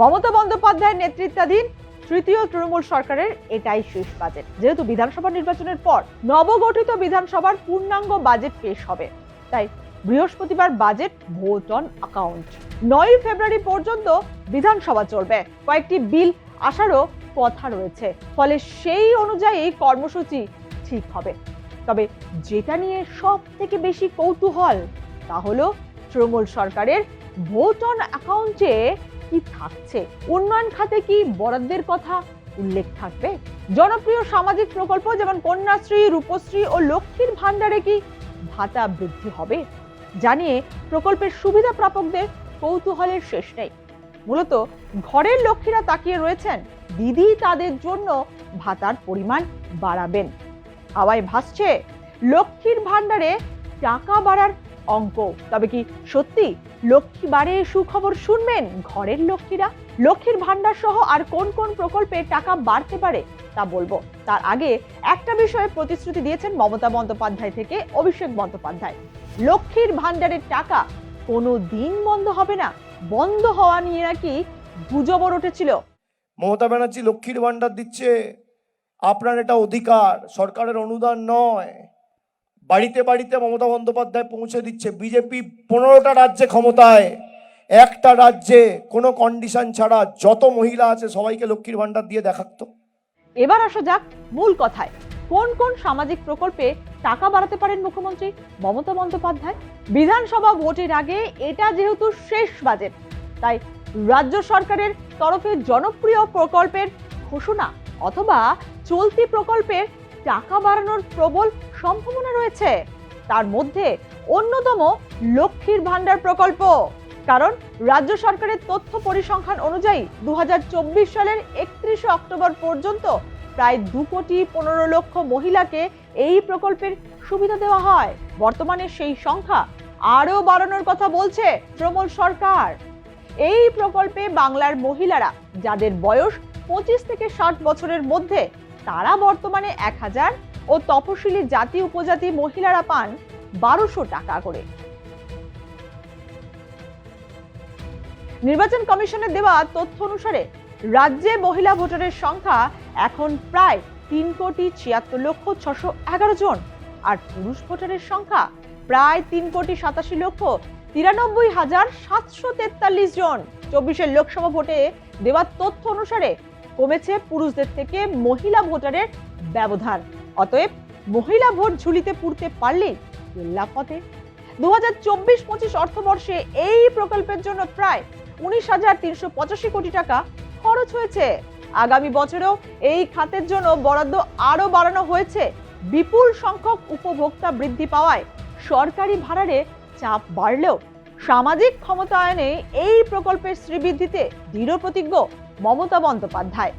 মমতা বন্দ্যোপাধ্যায়ের নেতৃত্বাধীন তৃতীয় তৃণমূল সরকারের এটাই শেষ বাজেট। যেহেতু বিধানসভা নির্বাচনের পর নবগঠিত বিধানসভার পূর্ণাঙ্গ বাজেট পেশ হবে, তাই বৃহস্পতিবার বাজেট ভোট অন অ্যাকাউন্ট। 9 ফেব্রুয়ারি পর্যন্ত বিধানসভা চলবে। কয়েকটি বিল আসারও কথা রয়েছে, ফলে সেই অনুযায়ী কর্মসূচি ঠিক হবে। তবে যেটা নিয়ে সব থেকে বেশি কৌতূহল তা হলো তৃণমূল সরকারের ভোট অন অ্যাকাউন্টে কি থাকছে। উন্নয়ন খাতে কি বরাদ্দের কথা উল্লেখ থাকবে? জনপ্রিয় সামাজিক প্রকল্প যেমন কন্যাশ্রী, রূপশ্রী ও লক্ষ্মীর ভান্ডারে কি ভাতা বৃদ্ধি হবে? জানিয়ে প্রকল্পের সুবিধা প্রাপকদের কৌতূহলের শেষ নেই। মূলত ঘরের লক্ষ্মীরা তাকিয়ে রয়েছেন দিদি তাদের জন্য ভাতার পরিমাণ বাড়াবেন। হাওয়ায় ভাসছে লক্ষ্মীর ভান্ডারে টাকা বাড়ার অঙ্ক। তবে কি সত্যি লক্ষ্মী বাড়ে সুখবর শুনবেন ঘরের লক্ষ্মীরা? লক্ষ্মীর ভান্ডার সহ আর কোন কোন প্রকল্পে টাকা বাড়তে পারে তা বলবো। তার আগে একটা বিষয়ে প্রতিশ্রুতি দিয়েছেন মমতা বন্দ্যোপাধ্যায় থেকে অভিষেক বন্দ্যোপাধ্যায়। লক্ষ্মীর ভান্ডারের টাকা কোনো দিন বন্ধ হবে না। বন্ধ হওয়া নিয়ে নাকি গুজব উঠেছিল। মমতা ব্যানার্জি লক্ষ্মীর ভান্ডার দিচ্ছে, আপনার এটা অধিকার, সরকারের অনুদান নয়। বাড়িতে বাড়িতে মমতা বন্দ্যোপাধ্যায় পৌঁছে দিচ্ছে। বিজেপি 15টা রাজ্যে ক্ষমতায়, একটা রাজ্যে কোনো কন্ডিশন ছাড়া যত মহিলা আছে সবাইকে লক্ষ্মীর ভান্ডার দিয়ে দেখাতো। এবার আসা যাক মূল কথায়। কোন কোন সামাজিক প্রকল্পে টাকা বাড়াতে পারেন মুখ্যমন্ত্রী মমতা বন্দ্যোপাধ্যায়? বিধানসভা ভোটের আগে এটা যেহেতু শেষ বাজেট, তাই রাজ্য সরকারের তরফে জনপ্রিয় প্রকল্পের ঘোষণা অথবা চলতি প্রকল্পের টাকা বাড়ানোর প্রবল সম্ভাবনা রয়েছে। তার মধ্যে অন্যতম লক্ষ্মীর ভান্ডার প্রকল্প। কারণ রাজ্য সরকারের তথ্য পরিসংখ্যান অনুযায়ী 2024 সালের 31 অক্টোবর পর্যন্ত প্রায় 2,15,00,000 মহিলাকে এই প্রকল্পের সুবিধা দেওয়া হয়। বর্তমানে সেই সংখ্যা আরো বাড়ানোর কথা বলছে তৃণমূল সরকার। এই প্রকল্পে বাংলার মহিলারা যাদের বয়স 25 থেকে 60 বছরের মধ্যে, তারা বর্তমানে 1000 ও তপশিলি জাতি উপজাতি মহিলারা পান 1200 টাকা করে। নির্বাচন কমিশনের দেওয়া তথ্য অনুসারে রাজ্যে মহিলা ভোটারের সংখ্যা এখন প্রায় 3,76,611 জন, আর পুরুষ ভোটারের সংখ্যা প্রায় 3,87,93,743 জন। 24 লোকসভা ভোটে দেওয়া তথ্য অনুসারে কমেছে পুরুষদের থেকে মহিলা ভোটারের ব্যবধান। অতএব মহিলা ভোট ঝুলিতে পুরতে পারলেই কেল্লা পথে। 2024-25 অর্থবর্ষে এই প্রকল্পের জন্য প্রায় 19,385 কোটি টাকা খরচ হয়েছে। আগামী বছরেও এই খাতের জন্য বরাদ্দ আরো বাড়ানো হয়েছে। বিপুল সংখ্যক উপভোক্তা বৃদ্ধি পাওয়ায় সরকারি ভাড়ারে চাপ বাড়লেও সামাজিক ক্ষমতায়নে এই প্রকল্পের শ্রীবৃদ্ধিতে দৃঢ় প্রতিজ্ঞ মমতা বন্দ্যোপাধ্যায়।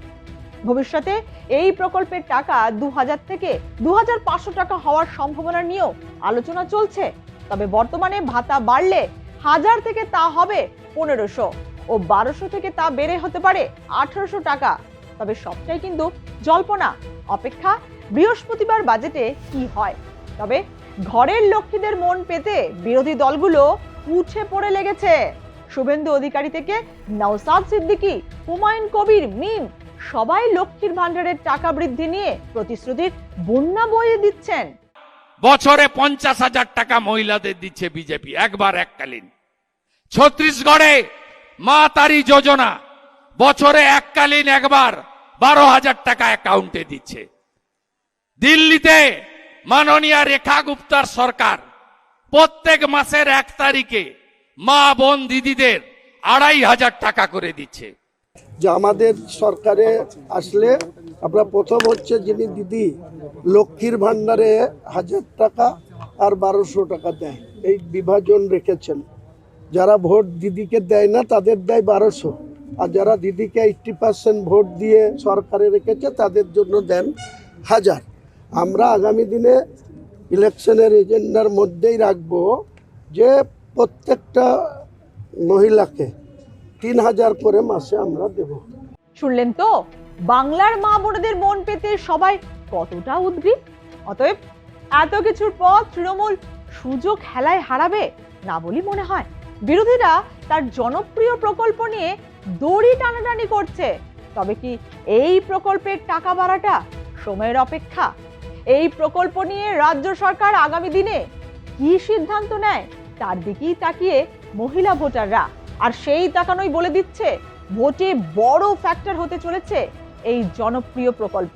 ভবিষ্যতে এই প্রকল্পের টাকা 2000 থেকে 2500 টাকা হওয়ার সম্ভাবনা নিয়েও আলোচনা চলছে। তবে বর্তমানে ভাতা বাড়লে 1000 থেকে তা হবে 1500 ও 1200 থেকে তা বেড়ে হতে পারে 1800 টাকা। তবে সবটাই কিন্তু জল্পনা। অপেক্ষা বৃহস্পতিবার বাজেটে কি হয়। তবে ঘরের লক্ষ্মীদের মন পেতে বিরোধী দলগুলো উঠে পড়ে লেগেছে। শুভেন্দু অধিকারী থেকে নওসাদ সিদ্দিকী, হুমায়ুন কবির, মিম সবাই লক্ষ্মীর ভান্ডারের টাকা বৃদ্ধি নিয়ে প্রতিশ্রুতির বন্যা বইয়ে দিচ্ছেন। বছরে 50,000 টাকা মহিলাদের দিচ্ছে বিজেপি একবার এককালীন। ছত্তিশগড়ে মা তারি যোজনা বছরে এককালীন একবার 12,000 টাকা অ্যাকাউন্টে দিচ্ছে। দিল্লিতে মাননীয় রেখা গুপ্তার সরকার প্রত্যেক মাসের 1 তারিখে মা বোন দিদিদের 2,500 টাকা করে দিচ্ছে। যে আমাদের সরকারে আসলে আমরা প্রথম হচ্ছে যিনি দিদি লক্ষ্মীর ভান্ডারে 1000 টাকা আর 1200 টাকা দেয়, এই বিভাজন রেখেছেন। যারা ভোট দিদিকে দেয় না তাদের দেয় 1200, আর যারা দিদিকে 80% ভোট দিয়ে সরকারে রেখেছে তাদের জন্য দেন 1000। আমরা আগামী দিনে ইলেকশনের এজেন্ডার মধ্যেই রাখবো যে প্রত্যেকটা মহিলাকে 3,000 করে মাসে আমরা দেব। শুনলেন তো বাংলার মা বোনেদের মন পেতে সবাই কতটা উদ্গ্রীব। অতএব এত কিছুর পর তৃণমূল সুযোগ হেলায় হারাবে না বলি মনে হয়। বিরোধীরা তার জনপ্রিয় প্রকল্প নিয়ে দড়ি টানাটানি করছে, তবে কি এই প্রকল্পের টাকা বাড়াটা সময়ের অপেক্ষা? এই প্রকল্প নিয়ে রাজ্য সরকার আগামী দিনে কি সিদ্ধান্ত নেয় তার দিকেই তাকিয়ে মহিলা ভোটাররা, আর সেই তাকানোই বলে দিচ্ছে ভোটে বড় ফ্যাক্টর হতে চলেছে এই জনপ্রিয় প্রকল্প।